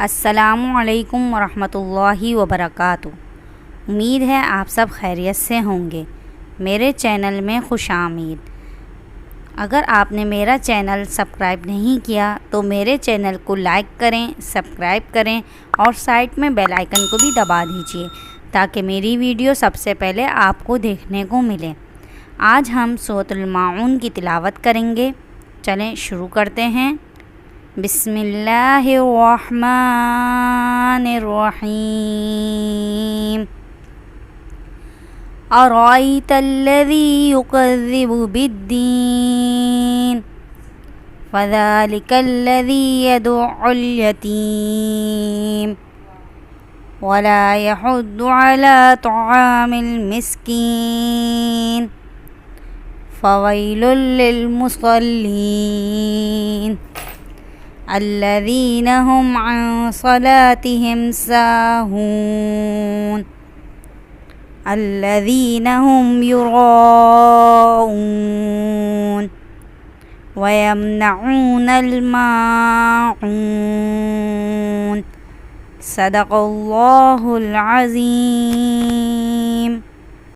अस्सलामुअलैकुम वरहमतुल्लाहि वबरकातुहू। उम्मीद है आप सब खैरियत से होंगे। मेरे चैनल में खुशामदीद। अगर आपने मेरा चैनल सब्सक्राइब नहीं किया तो मेरे चैनल को लाइक करें, सब्सक्राइब करें और साइड में बेल आइकन को भी दबा दीजिए ताकि मेरी वीडियो सबसे पहले आपको देखने को मिले। आज हम सूरतुल माऊन की तिलावत करेंगे। चलें शुरू करते हैं। बिस्मिल्लाहिर्रहमानिर्रहीम। अराइतल्लज़ी युकज़्ज़िबु बिद्दीन फ़ज़ालिकल्लज़ी यदुउल यतीम वला यहुद्दु अला तआमिल मिस्कीन फ़वैलुल लिलमुसल्लीन अल्लज़ीना हुम अन सलातिहिम साहून अल्लज़ीना हुम युराऊन वयमनऊनल माऊन। सदक़ल्लाहुल अज़ीम।